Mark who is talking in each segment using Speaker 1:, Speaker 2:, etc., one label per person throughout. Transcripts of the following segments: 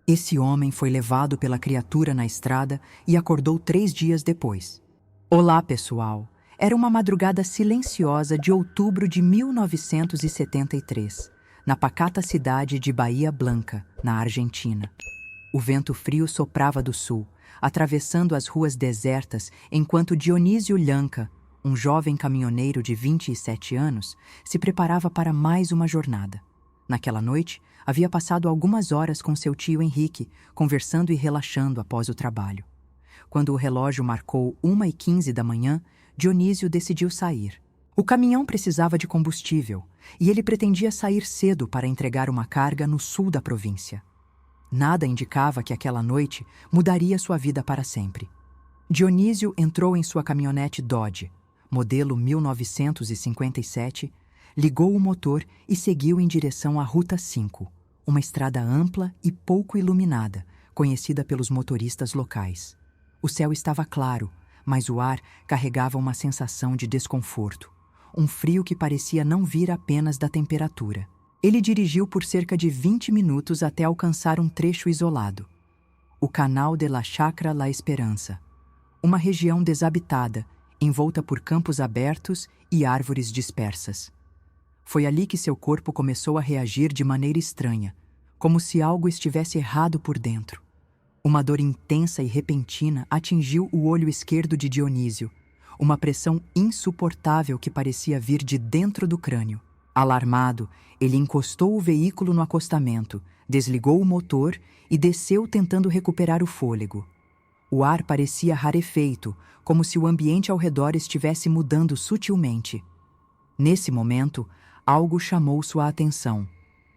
Speaker 1: Esse homem foi levado pela criatura na estrada e acordou 3 dias depois. Olá, pessoal! Era uma madrugada silenciosa de outubro de 1973, na pacata cidade de Bahía Blanca, na Argentina. O vento frio soprava do sul, atravessando as ruas desertas, enquanto Dionísio Lhanca, um jovem caminhoneiro de 27 anos, se preparava para mais uma jornada. Naquela noite, havia passado algumas horas com seu tio Henrique, conversando e relaxando após o trabalho. Quando o relógio marcou 1h15 da manhã, Dionísio decidiu sair. O caminhão precisava de combustível, e ele pretendia sair cedo para entregar uma carga no sul da província. Nada indicava que aquela noite mudaria sua vida para sempre. Dionísio entrou em sua caminhonete Dodge, modelo 1957, ligou o motor e seguiu em direção à Ruta 5, uma estrada ampla e pouco iluminada, conhecida pelos motoristas locais. O céu estava claro, mas o ar carregava uma sensação de desconforto, um frio que parecia não vir apenas da temperatura. Ele dirigiu por cerca de 20 minutos até alcançar um trecho isolado, o Canal de la Chacra La Esperança, uma região desabitada, envolta por campos abertos e árvores dispersas. Foi ali que seu corpo começou a reagir de maneira estranha, como se algo estivesse errado por dentro. Uma dor intensa e repentina atingiu o olho esquerdo de Dionísio, uma pressão insuportável que parecia vir de dentro do crânio. Alarmado, ele encostou o veículo no acostamento, desligou o motor e desceu tentando recuperar o fôlego. O ar parecia rarefeito, como se o ambiente ao redor estivesse mudando sutilmente. Nesse momento, algo chamou sua atenção.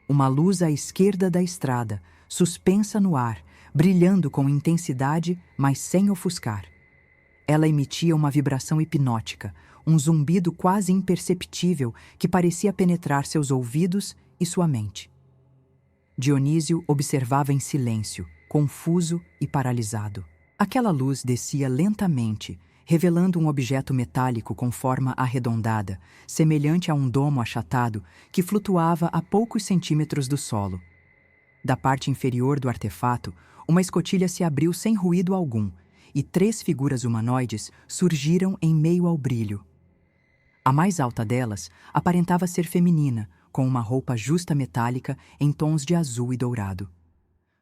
Speaker 1: Uma luz à esquerda da estrada, suspensa no ar, brilhando com intensidade, mas sem ofuscar. Ela emitia uma vibração hipnótica, um zumbido quase imperceptível que parecia penetrar seus ouvidos e sua mente. Dionísio observava em silêncio, confuso e paralisado. Aquela luz descia lentamente, revelando um objeto metálico com forma arredondada, semelhante a um domo achatado, que flutuava a poucos centímetros do solo. Da parte inferior do artefato, uma escotilha se abriu sem ruído algum, e 3 figuras humanoides surgiram em meio ao brilho. A mais alta delas aparentava ser feminina, com uma roupa justa metálica em tons de azul e dourado.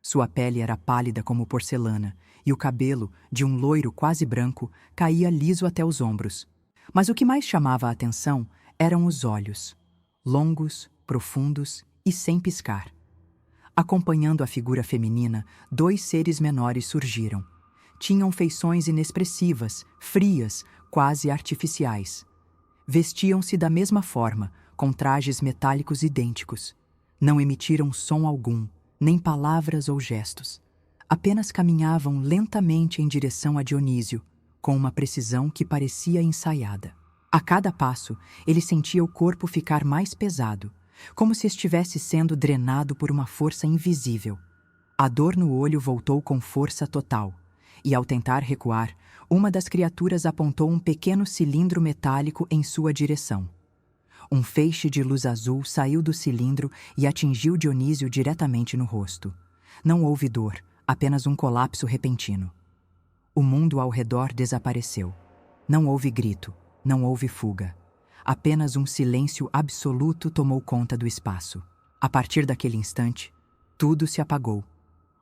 Speaker 1: Sua pele era pálida como porcelana, e o cabelo, de um loiro quase branco, caía liso até os ombros. Mas o que mais chamava a atenção eram os olhos, longos, profundos e sem piscar. Acompanhando a figura feminina, 2 seres menores surgiram. Tinham feições inexpressivas, frias, quase artificiais. Vestiam-se da mesma forma, com trajes metálicos idênticos. Não emitiram som algum, nem palavras ou gestos. Apenas caminhavam lentamente em direção a Dionísio, com uma precisão que parecia ensaiada. A cada passo, ele sentia o corpo ficar mais pesado, como se estivesse sendo drenado por uma força invisível. A dor no olho voltou com força total, e ao tentar recuar, uma das criaturas apontou um pequeno cilindro metálico em sua direção. Um feixe de luz azul saiu do cilindro e atingiu Dionísio diretamente no rosto. Não houve dor, apenas um colapso repentino. O mundo ao redor desapareceu. Não houve grito, não houve fuga. Apenas um silêncio absoluto tomou conta do espaço. A partir daquele instante, tudo se apagou.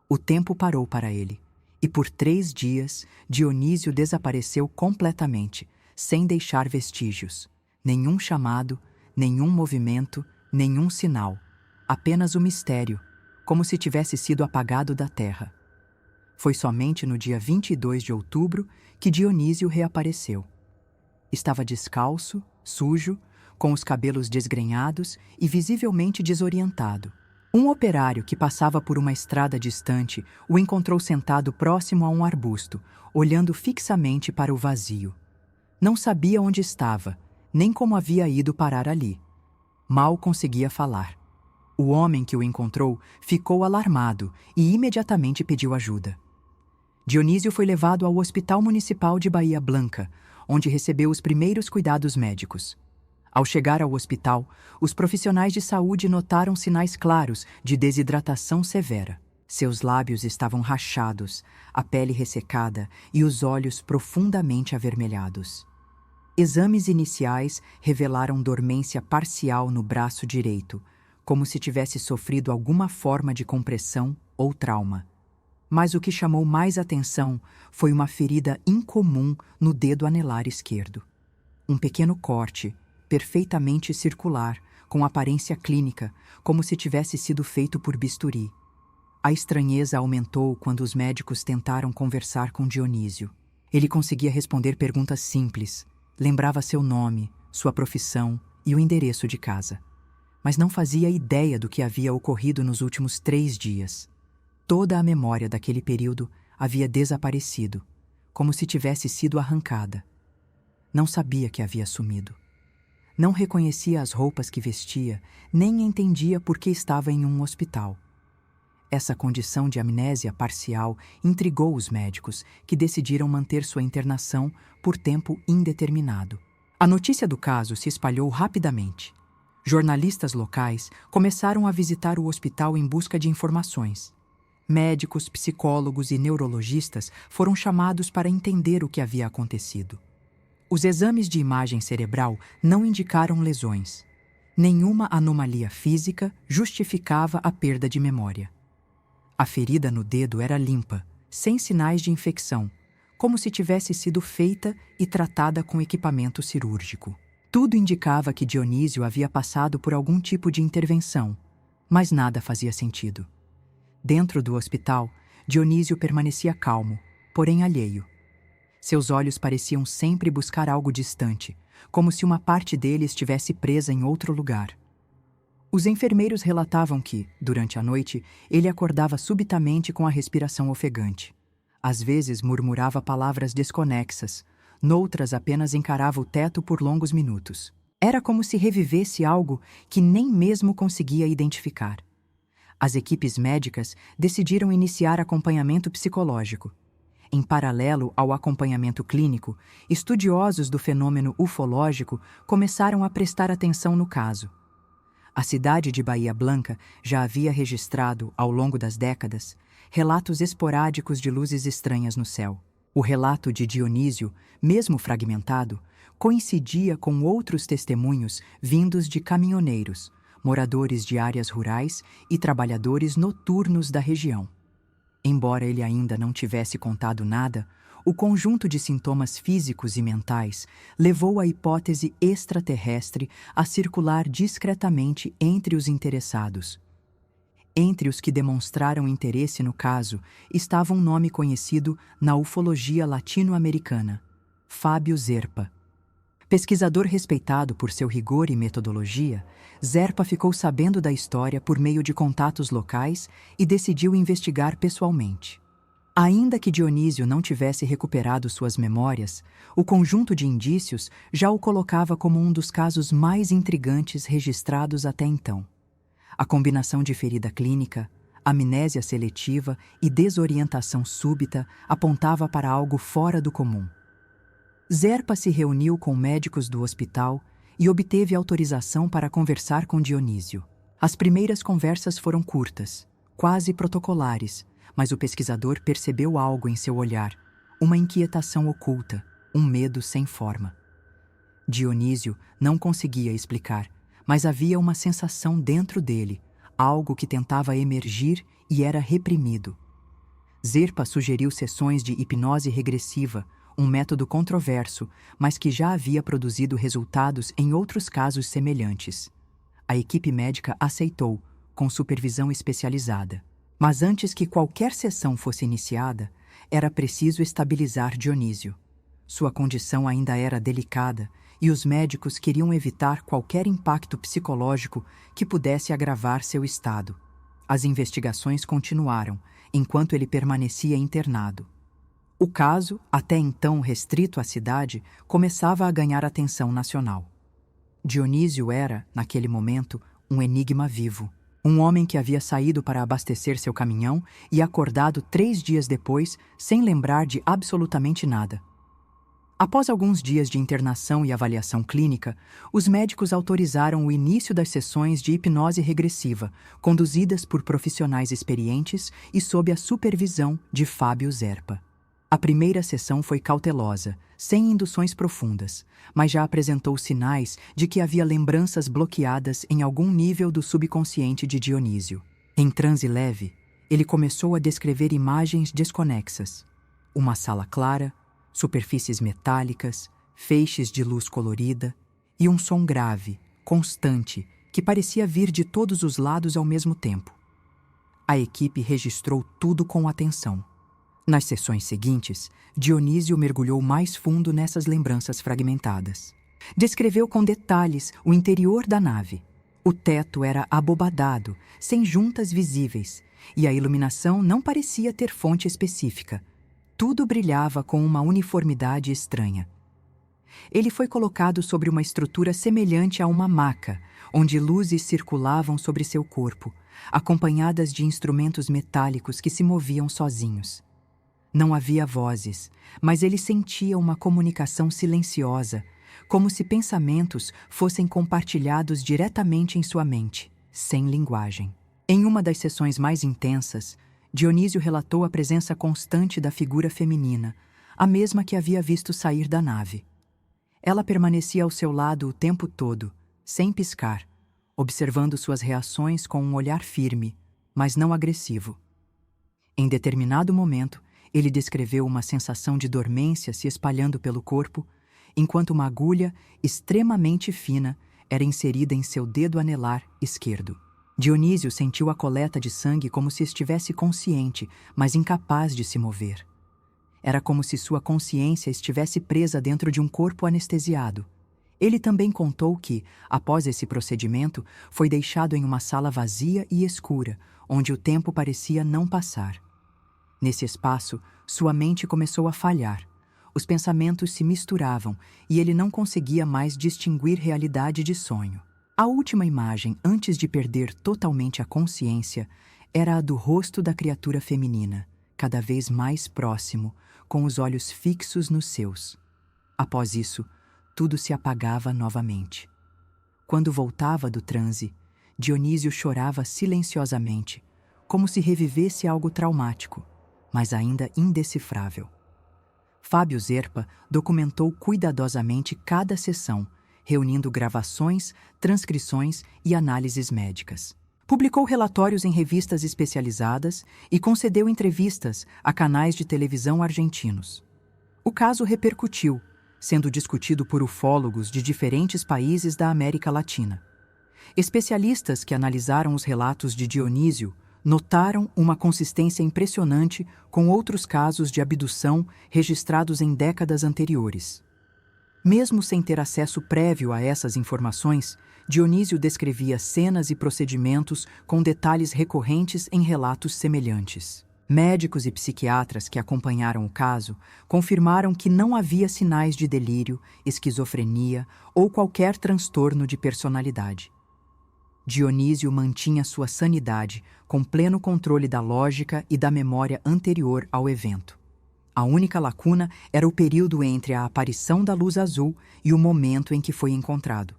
Speaker 1: O tempo parou para ele. E por 3 dias, Dionísio desapareceu completamente, sem deixar vestígios. Nenhum chamado, nenhum movimento, nenhum sinal. Apenas o mistério, como se tivesse sido apagado da terra. Foi somente no dia 22 de outubro que Dionísio reapareceu. Estava descalço, sujo, com os cabelos desgrenhados e visivelmente desorientado. Um operário que passava por uma estrada distante o encontrou sentado próximo a um arbusto, olhando fixamente para o vazio. Não sabia onde estava, nem como havia ido parar ali. Mal conseguia falar. O homem que o encontrou ficou alarmado e imediatamente pediu ajuda. Dionísio foi levado ao Hospital Municipal de Bahía Blanca, onde recebeu os primeiros cuidados médicos. Ao chegar ao hospital, os profissionais de saúde notaram sinais claros de desidratação severa. Seus lábios estavam rachados, a pele ressecada e os olhos profundamente avermelhados. Exames iniciais revelaram dormência parcial no braço direito, como se tivesse sofrido alguma forma de compressão ou trauma. Mas o que chamou mais atenção foi uma ferida incomum no dedo anelar esquerdo. Um pequeno corte, perfeitamente circular, com aparência clínica, como se tivesse sido feito por bisturi. A estranheza aumentou quando os médicos tentaram conversar com Dionísio. Ele conseguia responder perguntas simples, lembrava seu nome, sua profissão e o endereço de casa. Mas não fazia ideia do que havia ocorrido nos últimos 3 dias. Toda a memória daquele período havia desaparecido, como se tivesse sido arrancada. Não sabia que havia sumido. Não reconhecia as roupas que vestia, nem entendia por que estava em um hospital. Essa condição de amnésia parcial intrigou os médicos, que decidiram manter sua internação por tempo indeterminado. A notícia do caso se espalhou rapidamente. Jornalistas locais começaram a visitar o hospital em busca de informações. Médicos, psicólogos e neurologistas foram chamados para entender o que havia acontecido. Os exames de imagem cerebral não indicaram lesões. Nenhuma anomalia física justificava a perda de memória. A ferida no dedo era limpa, sem sinais de infecção, como se tivesse sido feita e tratada com equipamento cirúrgico. Tudo indicava que Dionísio havia passado por algum tipo de intervenção, mas nada fazia sentido. Dentro do hospital, Dionísio permanecia calmo, porém alheio. Seus olhos pareciam sempre buscar algo distante, como se uma parte dele estivesse presa em outro lugar. Os enfermeiros relatavam que, durante a noite, ele acordava subitamente com a respiração ofegante. Às vezes murmurava palavras desconexas, noutras apenas encarava o teto por longos minutos. Era como se revivesse algo que nem mesmo conseguia identificar. As equipes médicas decidiram iniciar acompanhamento psicológico. Em paralelo ao acompanhamento clínico, estudiosos do fenômeno ufológico começaram a prestar atenção no caso. A cidade de Bahia Blanca já havia registrado, ao longo das décadas, relatos esporádicos de luzes estranhas no céu. O relato de Dionísio, mesmo fragmentado, coincidia com outros testemunhos vindos de caminhoneiros, moradores de áreas rurais e trabalhadores noturnos da região. Embora ele ainda não tivesse contado nada, o conjunto de sintomas físicos e mentais levou a hipótese extraterrestre a circular discretamente entre os interessados. Entre os que demonstraram interesse no caso estava um nome conhecido na ufologia latino-americana, Fábio Zerpa. Pesquisador respeitado por seu rigor e metodologia, Zerpa ficou sabendo da história por meio de contatos locais e decidiu investigar pessoalmente. Ainda que Dionísio não tivesse recuperado suas memórias, o conjunto de indícios já o colocava como um dos casos mais intrigantes registrados até então. A combinação de ferida clínica, amnésia seletiva e desorientação súbita apontava para algo fora do comum. Zerpa se reuniu com médicos do hospital e obteve autorização para conversar com Dionísio. As primeiras conversas foram curtas, quase protocolares, mas o pesquisador percebeu algo em seu olhar, uma inquietação oculta, um medo sem forma. Dionísio não conseguia explicar, mas havia uma sensação dentro dele, algo que tentava emergir e era reprimido. Zerpa sugeriu sessões de hipnose regressiva, um método controverso, mas que já havia produzido resultados em outros casos semelhantes. A equipe médica aceitou, com supervisão especializada. Mas antes que qualquer sessão fosse iniciada, era preciso estabilizar Dionísio. Sua condição ainda era delicada e os médicos queriam evitar qualquer impacto psicológico que pudesse agravar seu estado. As investigações continuaram, enquanto ele permanecia internado. O caso, até então restrito à cidade, começava a ganhar atenção nacional. Dionísio era, naquele momento, um enigma vivo. Um homem que havia saído para abastecer seu caminhão e acordado 3 dias depois sem lembrar de absolutamente nada. Após alguns dias de internação e avaliação clínica, os médicos autorizaram o início das sessões de hipnose regressiva, conduzidas por profissionais experientes e sob a supervisão de Fábio Zerpa. A primeira sessão foi cautelosa, sem induções profundas, mas já apresentou sinais de que havia lembranças bloqueadas em algum nível do subconsciente de Dionísio. Em transe leve, ele começou a descrever imagens desconexas. Uma sala clara, superfícies metálicas, feixes de luz colorida e um som grave, constante, que parecia vir de todos os lados ao mesmo tempo. A equipe registrou tudo com atenção. Nas sessões seguintes, Dionísio mergulhou mais fundo nessas lembranças fragmentadas. Descreveu com detalhes o interior da nave. O teto era abobadado, sem juntas visíveis, e a iluminação não parecia ter fonte específica. Tudo brilhava com uma uniformidade estranha. Ele foi colocado sobre uma estrutura semelhante a uma maca, onde luzes circulavam sobre seu corpo, acompanhadas de instrumentos metálicos que se moviam sozinhos. Não havia vozes, mas ele sentia uma comunicação silenciosa, como se pensamentos fossem compartilhados diretamente em sua mente, sem linguagem. Em uma das sessões mais intensas, Dionísio relatou a presença constante da figura feminina, a mesma que havia visto sair da nave. Ela permanecia ao seu lado o tempo todo, sem piscar, observando suas reações com um olhar firme, mas não agressivo. Em determinado momento, ele descreveu uma sensação de dormência se espalhando pelo corpo, enquanto uma agulha extremamente fina era inserida em seu dedo anelar esquerdo. Dionísio sentiu a coleta de sangue como se estivesse consciente, mas incapaz de se mover. Era como se sua consciência estivesse presa dentro de um corpo anestesiado. Ele também contou que, após esse procedimento, foi deixado em uma sala vazia e escura, onde o tempo parecia não passar. Nesse espaço, sua mente começou a falhar. Os pensamentos se misturavam e ele não conseguia mais distinguir realidade de sonho. A última imagem, antes de perder totalmente a consciência, era a do rosto da criatura feminina, cada vez mais próximo, com os olhos fixos nos seus. Após isso, tudo se apagava novamente. Quando voltava do transe, Dionísio chorava silenciosamente, como se revivesse algo traumático, mas ainda indecifrável. Fábio Zerpa documentou cuidadosamente cada sessão, reunindo gravações, transcrições e análises médicas. Publicou relatórios em revistas especializadas e concedeu entrevistas a canais de televisão argentinos. O caso repercutiu, sendo discutido por ufólogos de diferentes países da América Latina. Especialistas que analisaram os relatos de Dionísio notaram uma consistência impressionante com outros casos de abdução registrados em décadas anteriores. Mesmo sem ter acesso prévio a essas informações, Dionísio descrevia cenas e procedimentos com detalhes recorrentes em relatos semelhantes. Médicos e psiquiatras que acompanharam o caso confirmaram que não havia sinais de delírio, esquizofrenia ou qualquer transtorno de personalidade. Dionísio mantinha sua sanidade, com pleno controle da lógica e da memória anterior ao evento. A única lacuna era o período entre a aparição da luz azul e o momento em que foi encontrado.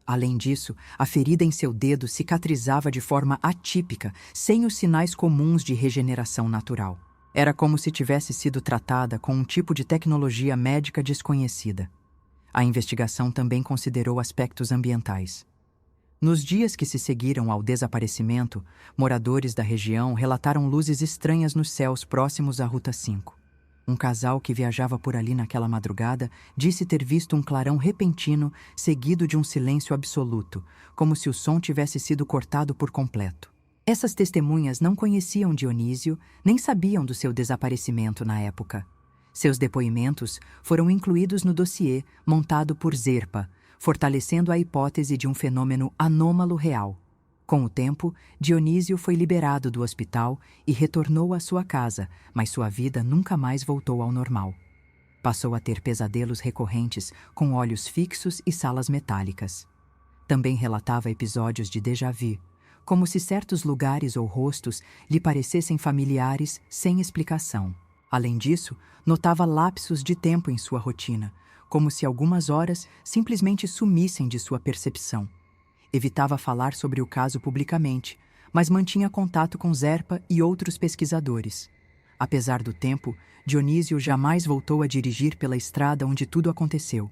Speaker 1: Além disso, a ferida em seu dedo cicatrizava de forma atípica, sem os sinais comuns de regeneração natural. Era como se tivesse sido tratada com um tipo de tecnologia médica desconhecida. A investigação também considerou aspectos ambientais. Nos dias que se seguiram ao desaparecimento, moradores da região relataram luzes estranhas nos céus próximos à Ruta 5. Um casal que viajava por ali naquela madrugada disse ter visto um clarão repentino seguido de um silêncio absoluto, como se o som tivesse sido cortado por completo. Essas testemunhas não conheciam Dionísio, nem sabiam do seu desaparecimento na época. Seus depoimentos foram incluídos no dossiê montado por Zerpa, fortalecendo a hipótese de um fenômeno anômalo real. Com o tempo, Dionísio foi liberado do hospital e retornou à sua casa, mas sua vida nunca mais voltou ao normal. Passou a ter pesadelos recorrentes com olhos fixos e salas metálicas. Também relatava episódios de déjà-vu, como se certos lugares ou rostos lhe parecessem familiares sem explicação. Além disso, notava lapsos de tempo em sua rotina, como se algumas horas simplesmente sumissem de sua percepção. Evitava falar sobre o caso publicamente, mas mantinha contato com Zerpa e outros pesquisadores. Apesar do tempo, Dionísio jamais voltou a dirigir pela estrada onde tudo aconteceu.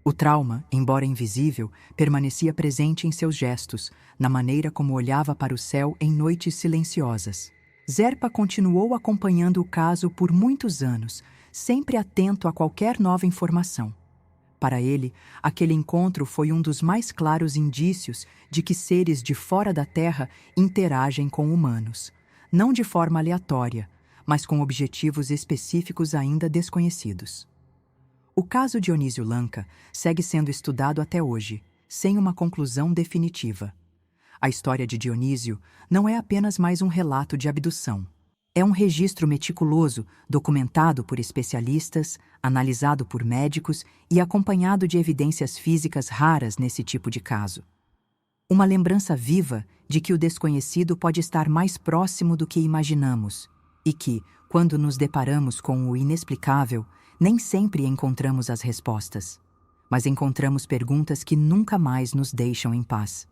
Speaker 1: O trauma, embora invisível, permanecia presente em seus gestos, na maneira como olhava para o céu em noites silenciosas. Zerpa continuou acompanhando o caso por muitos anos, sempre atento a qualquer nova informação. Para ele, aquele encontro foi um dos mais claros indícios de que seres de fora da Terra interagem com humanos, não de forma aleatória, mas com objetivos específicos ainda desconhecidos. O caso Dionísio Lanka segue sendo estudado até hoje, sem uma conclusão definitiva. A história de Dionísio não é apenas mais um relato de abdução. É um registro meticuloso, documentado por especialistas, analisado por médicos e acompanhado de evidências físicas raras nesse tipo de caso. Uma lembrança viva de que o desconhecido pode estar mais próximo do que imaginamos e que, quando nos deparamos com o inexplicável, nem sempre encontramos as respostas, mas encontramos perguntas que nunca mais nos deixam em paz.